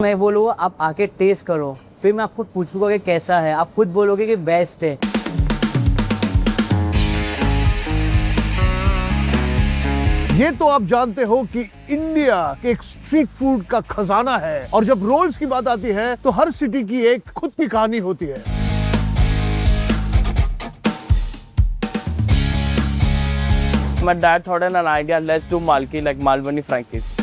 मैं बोलूँगा आप आके टेस्ट करो, फिर मैं आपको पूछूंगा कि कैसा है, आप खुद बोलोगे कि बेस्ट है। ये तो आप जानते हो कि इंडिया के एक स्ट्रीट फूड का खजाना है, और जब रोल्स की बात आती है तो हर सिटी की एक खुद की कहानी होती है। My dad thought an idea, let's do Malki, like Malwani Frankies.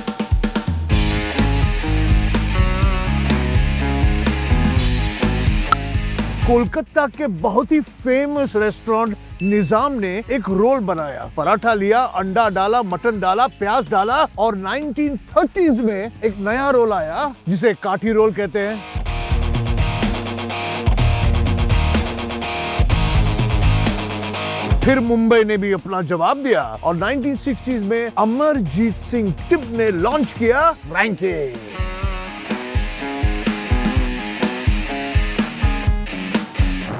Kolkata के बहुत ही फेमस रेस्टोरेंट निजाम ने एक रोल बनाया। पराठा लिया, अंडा डाला, मटन डाला, प्याज डाला, और 1930s में एक नया रोल आया जिसे काठी रोल कहते हैं। फिर मुंबई ने भी अपना जवाब दिया और 1960s में अमरजीत सिंह टिप ने लॉन्च किया फ्रैंकी।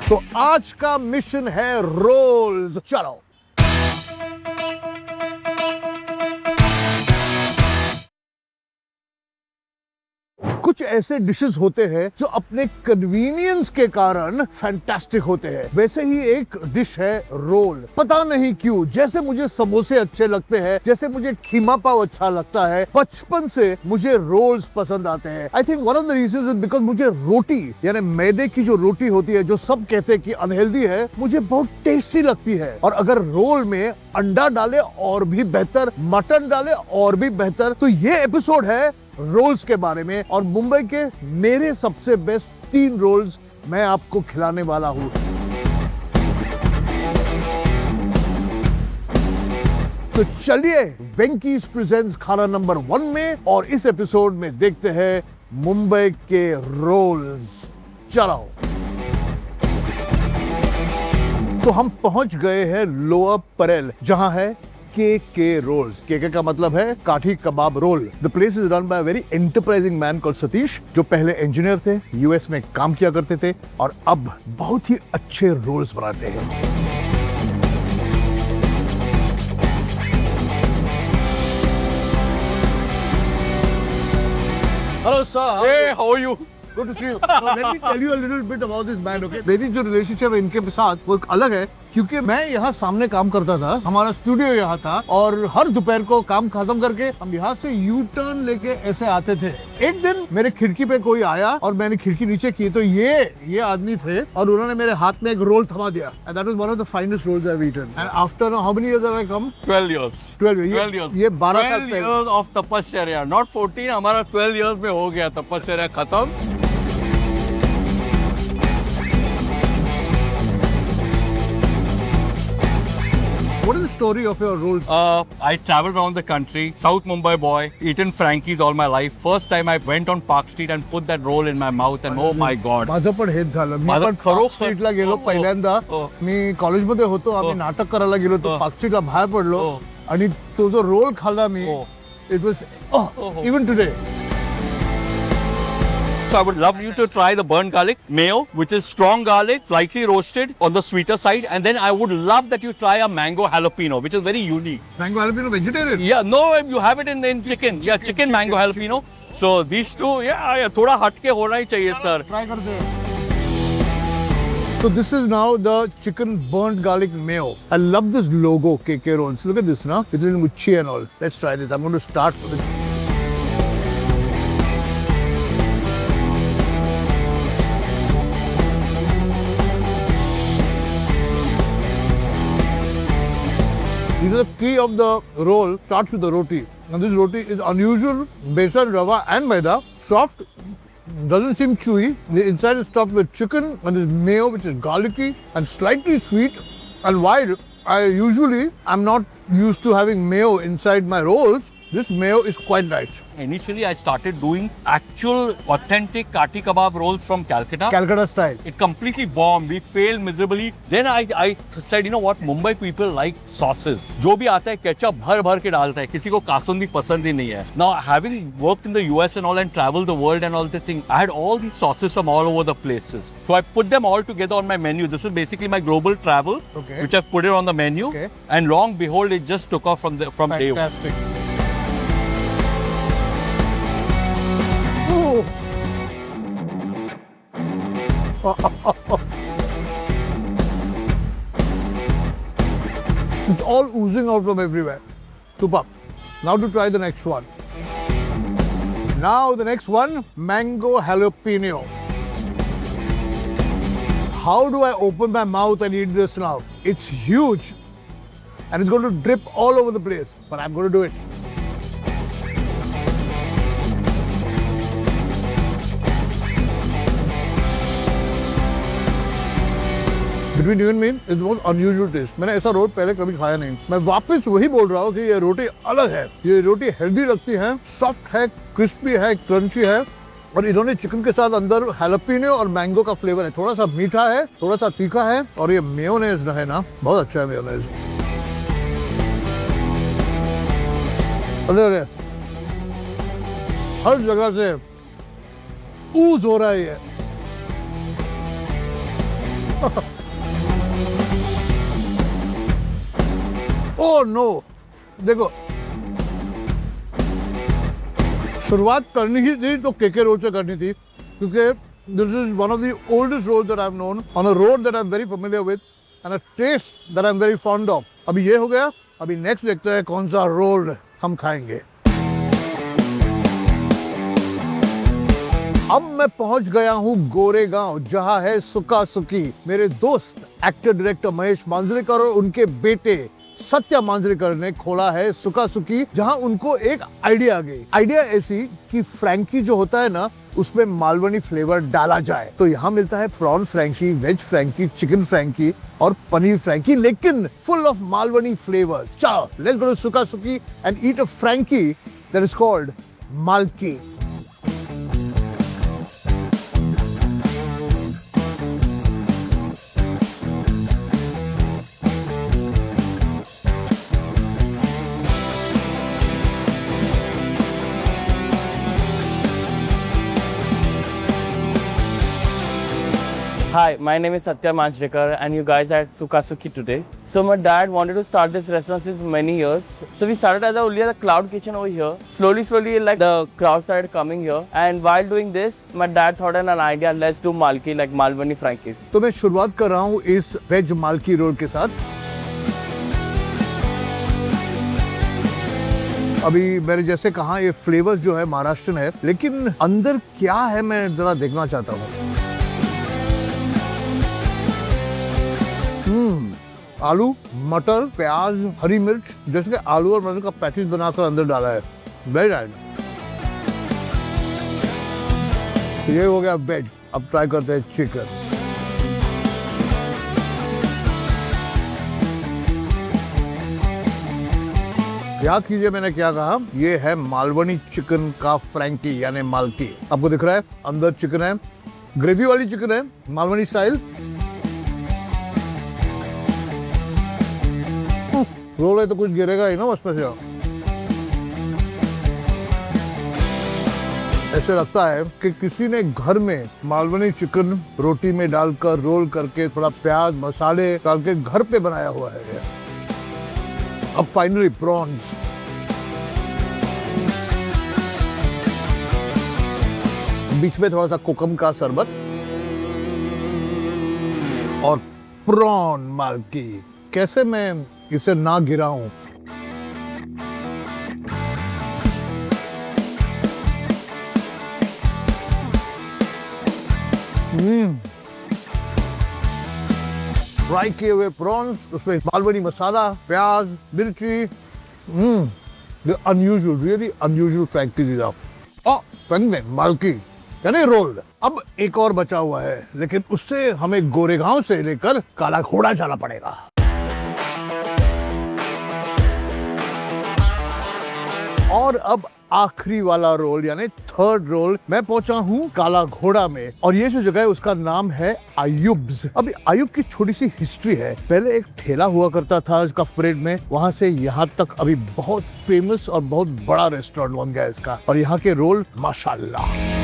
तो आज का मिशन है रोल्स। चलो कुछ ऐसे डिशेस होते हैं जो अपने कन्वीनियंस के कारण फैंटास्टिक होते हैं। वैसे ही एक डिश है रोल। पता नहीं क्यों, जैसे मुझे समोसे अच्छे लगते हैं, जैसे मुझे खीमा पाव अच्छा लगता है, बचपन से मुझे रोल्स पसंद आते हैं। I think one of the reasons is because मुझे रोटी यानी मैदे की जो रोटी होती है, जो सब कहते हैं कि अनहेल्दी है, मुझे बहुत टेस्टी लगती है। और अगर रोल में अंडा डाले और भी बेहतर, मटन डाले और भी बेहतर। तो ये एपिसोड है रोल्स के बारे में, और मुंबई के मेरे सबसे बेस्ट 3 रोल्स मैं आपको खिलाने वाला हूं। तो चलिए वेंकीज प्रेजेंट्स खाना नंबर 1 में, और इस एपिसोड में देखते हैं मुंबई के रोल्स। चलो तो हम पहुंच गए हैं लोअर परेल, जहां है के रोल्स। के का मतलब है kathi kebab roll. The place is run by a very enterprising man called Satish, जो पहले इंजीनियर थे, यूएस में काम किया करते थे, और अब बहुत ही अच्छे रोल्स बनाते हैं। Hello sir. Hey, how are you? Good to see you. Now, let me tell you a little bit about this band, okay? मेरी जो रिलेशनशिप है इनके साथ वो अलग है, क्योंकि मैं यहाँ सामने काम करता था, हमारा स्टूडियो यहाँ था, और हर दोपहर को काम खत्म करके हम यहाँ से यू टर्न लेके ऐसे आते थे। एक दिन मेरे खिड़की पे कोई आया और मैंने खिड़की नीचे की, तो ये आदमी थे, और उन्होंने मेरे हाथ में एक रोल थमा दिया। And that was one of the finest rolls I've eaten. And after how many years have I come? 12 years. 12 years. ये 12 साल 12 years of तपश्चर्या, not 14, हमारा 12 years में हो गया तपश्चर्या खत्म। What is the story of your rolls? I traveled around the country, South Mumbai boy, eaten Frankies all my life. First time I went on Park Street and put that roll in my mouth, and oh my God. माझं पण हेच झालं. मी माझं पण खरोखर- park स्ट्रीटला गेलो पहिल्यांदा. मी कॉलेजमध्ये होतो, आम्ही नाटक करायला गेलो, तो पार्क स्ट्रीटला बाहेर पडलो, आणि तो जो रोल खाल्ला मी, it was even today. So I would love you to try the burnt garlic mayo, which is strong garlic, slightly roasted on the sweeter side, and then I would love that you try a mango jalapeno, which is very unique. Mango jalapeno vegetarian? Yeah, no, you have it in chicken. Yeah, chicken mango jalapeno. So these two, yeah, थोड़ा हटके होना ही चाहिए, sir. Try करते हैं. So this is now the chicken burnt garlic mayo. I love this logo, KK Rolls. Look at this, now. It's in Gucci and all. Let's try this. I'm going to start with it. These are the key of the roll. Starts with the roti. And this roti is unusual. Besan, rava and maida. Soft. Doesn't seem chewy. The inside is stuffed with chicken and this mayo, which is garlicky and slightly sweet. And while I'm not used to having mayo inside my rolls, this mayo is quite nice. Initially, I started doing actual authentic kati kebab rolls from Calcutta. Calcutta style. It completely bombed. We failed miserably. Then I said, you know what? Mumbai people like sauces. जो भी आता है ketchup भर भर के डालता है. किसी को कासुंदी पसंद ही नहीं है. Now, having worked in the US and all and traveled the world and all this thing, I had all these sauces from all over the places. So I put them all together on my menu. This is basically my global travel, which I've put it on the menu. Okay. And long behold, it just took off from day one. Fantastic. Oh, It's all oozing out from everywhere. Superb. Now to try the next one. Now the next one, mango jalapeno. How do I open my mouth and eat this now? It's huge and it's going to drip all over the place, but I'm going to do it. Between you and me, it's the most unusual taste. मैंने ऐसा रोटी पहले कभी खाया नहीं. मैं वापस वही बोल रहा हूँ कि ये रोटी अलग है. ये रोटी हेल्दी लगती है, सॉफ्ट है, क्रिस्पी है, क्रंची है और इन्होंने चिकन के साथ अंदर हैलोपिनो और मैंगो का फ्लेवर है. थोड़ा सा मीठा है, थोड़ा सा तीखा है और ये मेयोनेज है ना, बहुत अच्छा है मेयोनेज. अरे हर जगह से ऊज हो रहा है ये. ओह नो, देखो शुरुआत करनी ही थी तो केके रोड से करनी थी क्योंकि this is one of the oldest road that I have known on a road that I am very familiar with and a taste that I am very fond of. अभी ये हो गया, अभी नेक्स्ट देखते हैं कौन सा रोल हम खाएंगे. अब मैं पहुंच गया हूं गोरेगांव, जहां है सुका सुकी. मेरे दोस्त एक्टर डायरेक्टर महेश मांजरेकर और उनके बेटे सत्या मांजरेकर ने खोला है सुका सुकी, जहां उनको एक आइडिया आ गई. आइडिया ऐसी कि फ्रैंकी जो होता है ना, उसमें मालवनी फ्लेवर डाला जाए. तो यहाँ मिलता है prawn frankie, veg frankie, chicken frankie और पनीर फ्रैंकी, लेकिन फुल ऑफ मालवनी फ्लेवर्स. चलो let's go to Suka Suki and eat a frankie that is called Malki. Hi, my name is Satya Manjrekar and you guys are at Sukasuki today. So my dad wanted to start this restaurant since many years. So we started as only a cloud kitchen over here. Slowly like the crowd started coming here. And while doing this, my dad thought of an idea, let's do Malki, like Malwani Frankies. तो मैं शुरुआत कर रहा हूँ इस veg मालकी role के साथ. अभी मैंने जैसे कहा ये फ्लेवर्स जो है महाराष्ट्रन है, लेकिन अंदर क्या है मैं जरा देखना चाहता हूँ. आलू, मटर, प्याज, हरी मिर्च, जैसे कि आलू और मटर का पैटीज बनाकर अंदर डाला है. Very nice. ये हो गया वेज. अब ट्राई करते हैं चिकन. याद कीजिए मैंने क्या कहा, ये है मालवनी चिकन का फ्रैंकी यानी मालकी. आपको दिख रहा है अंदर चिकन है, ग्रेवी वाली चिकन है, मालवनी स्टाइल. रोल है तो कुछ गिरेगा ही ना उसमें से. ऐसे लगता है कि किसी ने घर में मालवनी चिकन रोटी में डालकर रोल करके थोड़ा प्याज मसाले डाल के घर पे बनाया हुआ है. अब फाइनली प्रॉन्स. बीच में थोड़ा सा कोकम का शरबत और प्रॉन मालकी. कैसे मैं इसे ना गिराऊं. फ्राई किए हुए प्रॉन्स, उसमें मालवनी मसाला, प्याज, मिर्ची. अनयूजुअल, रियली अनयूजुअल फ्रैंकी दीदा. फ्रैंक मालकी यानी रोल. अब एक और बचा हुआ है, लेकिन उससे हमें गोरेगांव से लेकर काला घोड़ा जाना पड़ेगा. और अब आखिरी वाला रोल यानी थर्ड रोल. मैं पहुंचा हूं काला घोड़ा में और ये जो जगह है उसका नाम है आयुब्स. अभी आयुब की छोटी सी हिस्ट्री है. पहले एक ठेला हुआ करता था कफ परेड में, वहां से यहाँ तक अभी बहुत फेमस और बहुत बड़ा रेस्टोरेंट बन गया इसका. और यहाँ के रोल माशाल्लाह.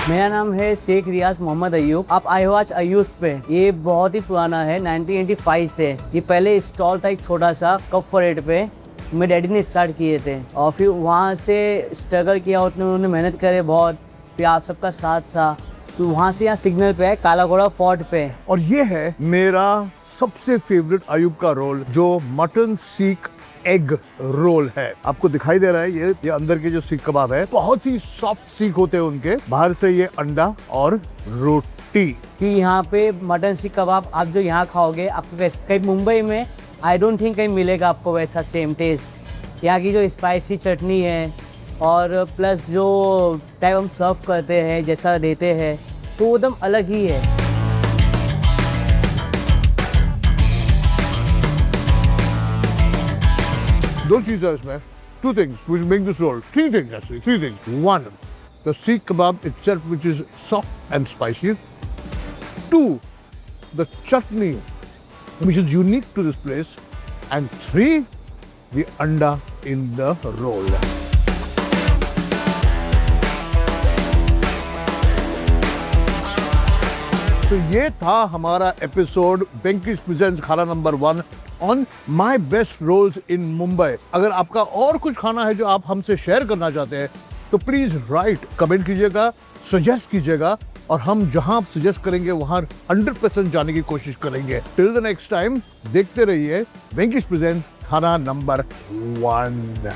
मेरा नाम है है शेख रियाज मोहम्मद अयूब। आप आए हो आज अयूब पे, ये बहुत ही पुराना है, 1985 से। ये पहले स्टॉल था एक छोटा सा कप फॉर एट पे, मेरे डैडी ने स्टार्ट किए थे और फिर वहाँ से स्ट्रगल किया, उन्होंने मेहनत करे बहुत, फिर आप सबका साथ था, तो वहाँ से यहाँ सिग्नल पे है काला घोड़ा फोर्ट पे। और ये है मेरा सबसे फेवरेट अयूब का रोल, जो मटन सीख एग रोल है। आपको दिखाई दे रहा है ये अंदर के जो सीख कबाब है, बहुत ही सॉफ्ट सीख होते हैं उनके, बाहर से ये अंडा और रोटी। कि यहाँ पे मटन सीख कबाब आप जो यहाँ खाओगे, आपको कहीं मुंबई में आई डोंट थिंक कहीं मिलेगा आपको वैसा सेम टेस्ट। यहाँ की जो स्पाइसी चटनी है और प्लस जो टाइप हम सर्व करते हैं, जैसा देते हैं, तो वो एकदम अलग ही है। दो चीजें इसमें, two things which make this roll, three things actually, three things. One, the seekh kebab itself which is soft and spicy. Two, the chutney which is unique to this place. And three, the anda in the roll. तो ये था हमारा episode Venky's presents khana number 1 on my best rolls in Mumbai. अगर आपका और कुछ खाना है जो आप हमसे शेयर करना चाहते हैं तो प्लीज राइट, कमेंट कीजिएगा, सजेस्ट कीजिएगा, और हम जहां आप सजेस्ट करेंगे वहां 100% जाने की कोशिश करेंगे। टिल द नेक्स्ट टाइम देखते रहिए वेंकीज प्रेजेंट्स खाना नंबर 1।